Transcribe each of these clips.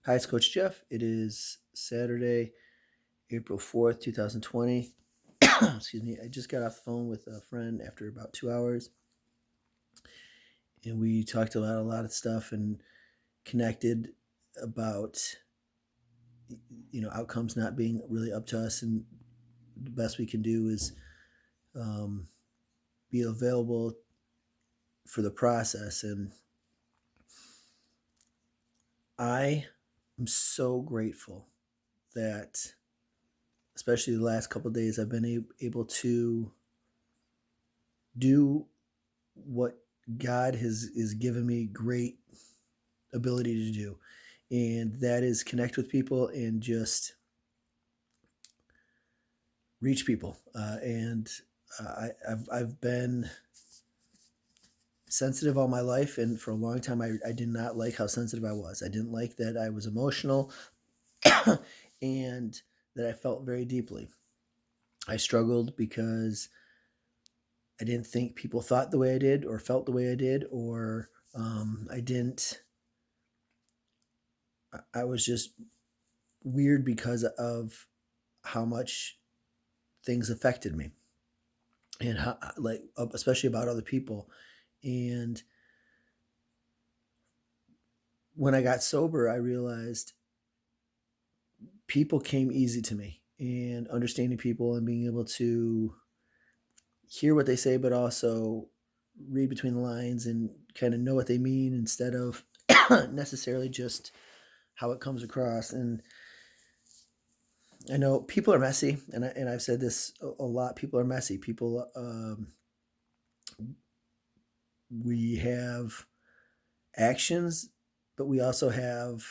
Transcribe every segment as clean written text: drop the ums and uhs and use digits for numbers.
Hi, it's Coach Jeff. It is Saturday, April 4th, 2020. Excuse me. I just got off the phone with a friend after about 2 hours, and we talked about a lot of stuff and connected about outcomes not being really up to us, and the best we can do is um, be available for the process. And I am so grateful that, especially the last couple of days, I've been able to do what God has given me great ability to do, and that is connect with people and just reach people. And I've been sensitive all my life, and for a long time, I did not like how sensitive I was. I didn't like that I was emotional, and that I felt very deeply. I struggled because I didn't think people thought the way I did, or felt the way I did, or I didn't. I was just weird because of how much things affected me, and how, like, especially about other people. And when I got sober, I realized people came easy to me, and understanding people and being able to hear what they say, but also read between the lines and kind of know what they mean instead of necessarily just how it comes across. And I know people are messy, and I've said this a lot. People are messy. People, we have actions, but we also have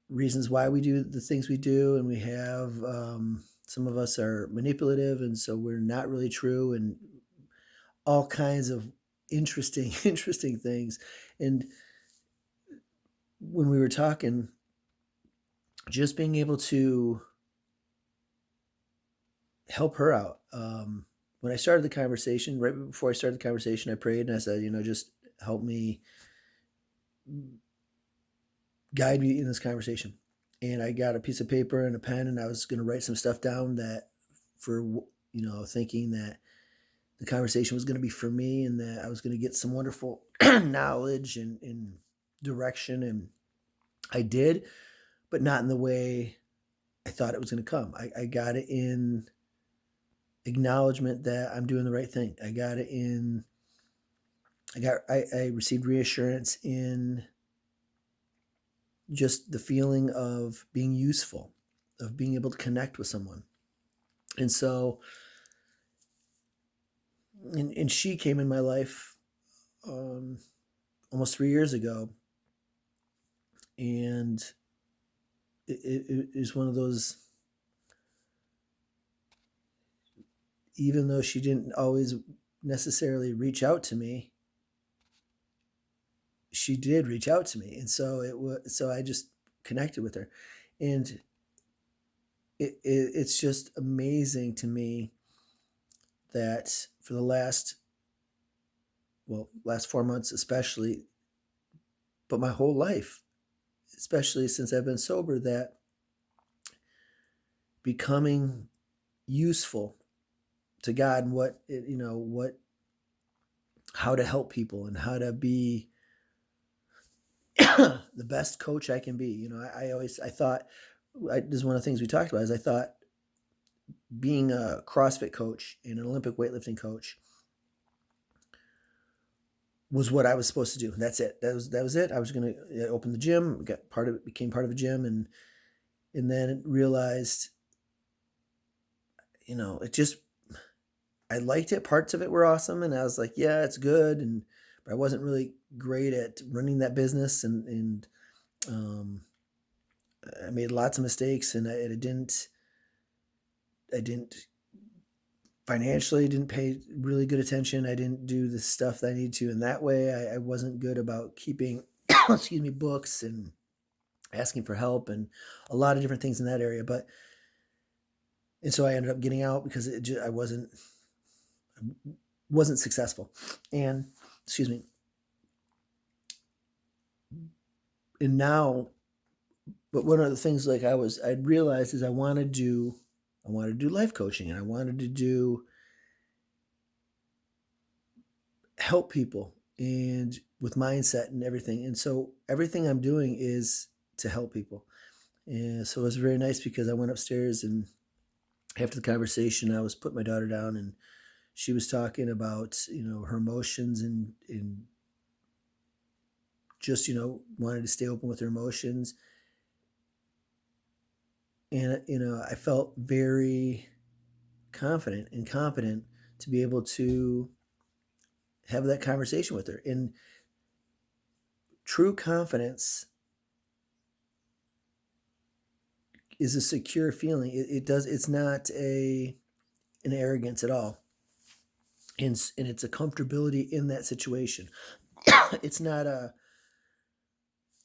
reasons why we do the things we do, and we have some of us are manipulative, and so we're not really true, and all kinds of interesting, interesting things. And when we were talking, just being able to help her out. When I started the conversation, right before I started the conversation, I prayed and I said, just help me, guide me in this conversation. And I got a piece of paper and a pen, and I was going to write some stuff down that, for thinking that the conversation was going to be for me, and that I was going to get some wonderful knowledge and direction. And I did, but not in the way I thought it was going to come. I got it in acknowledgement that I'm doing the right thing. I got it in. I received reassurance in just the feeling of being useful, of being able to connect with someone. And so, and she came in my life um, almost 3 years ago, and it is one of those. Even though she didn't always necessarily reach out to me, she did reach out to me, and so it was. So I just connected with her, and it's just amazing to me that for the last 4 months especially, but my whole life, especially since I've been sober, that becoming useful to God, and how to help people and how to be the best coach I can be. I thought, this is one of the things we talked about, is I thought being a CrossFit coach and an Olympic weightlifting coach was what I was supposed to do. That's it. That was it. I was going to open the gym, became part of a gym, and then realized, it just, I liked it. Parts of it were awesome, and I was like, yeah, it's good, but I wasn't really great at running that business, and um, I made lots of mistakes, and I didn't financially, didn't pay really good attention. I didn't do the stuff that I needed to in that way. I wasn't good about keeping, excuse me, books, and asking for help, and a lot of different things in that area. And so I ended up getting out because I wasn't successful. And, excuse me. And now but one of the things like I'd realized is I wanted to do life coaching, and I wanted to do help people and with mindset and everything. And so everything I'm doing is to help people. And so it was very nice because I went upstairs, and after the conversation, I was putting my daughter down, and she was talking about, her emotions, and just, wanted to stay open with her emotions. And, I felt very confident and competent to be able to have that conversation with her. And true confidence is a secure feeling. It's not an arrogance at all. And it's a comfortability in that situation. It's not a,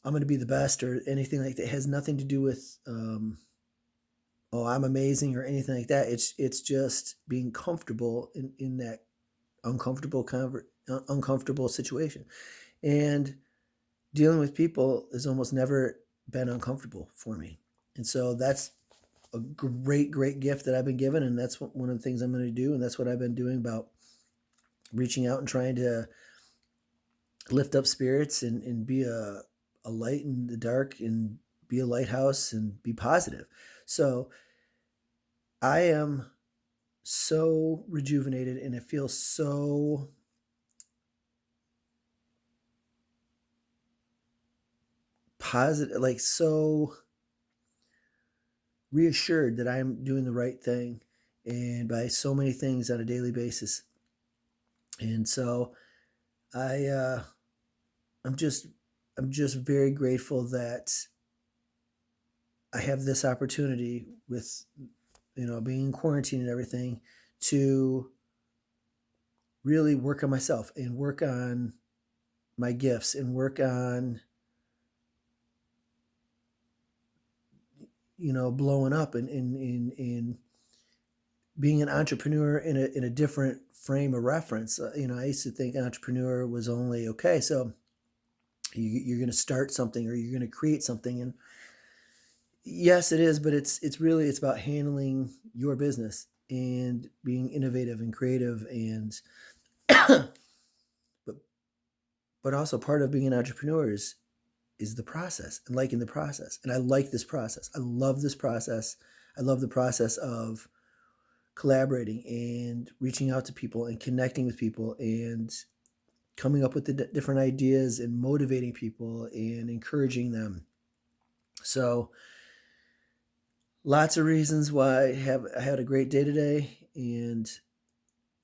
I'm going to be the best or anything like that. It has nothing to do with, oh, I'm amazing or anything like that. It's just being comfortable in that uncomfortable situation. And dealing with people has almost never been uncomfortable for me. And so that's a great gift that I've been given. And that's one of the things I'm going to do. And that's what I've been doing, about reaching out and trying to lift up spirits, and be a light in the dark, and be a lighthouse, and be positive. So I am so rejuvenated, and it feels so positive, like so reassured that I'm doing the right thing, and by so many things on a daily basis. And so I I'm just I'm just very grateful that I have this opportunity with, being in quarantine and everything, to really work on myself and work on my gifts and work on, blowing up, and being an entrepreneur in a different frame of reference. I used to think entrepreneur was only, okay, so you're going to start something or you're going to create something, and yes, it is, but it's about handling your business and being innovative and creative, and but also part of being an entrepreneur is the process and liking the process. And I like this process. I love this process. I love the process of collaborating and reaching out to people and connecting with people and coming up with the different ideas and motivating people and encouraging them. So lots of reasons why I had a great day today. And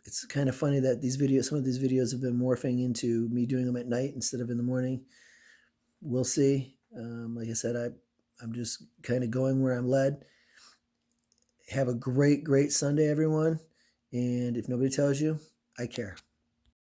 it's kind of funny that some of these videos have been morphing into me doing them at night instead of in the morning. We'll see. Like I said, I'm just kind of going where I'm led. Have a great Sunday, everyone. And if nobody tells you, I care.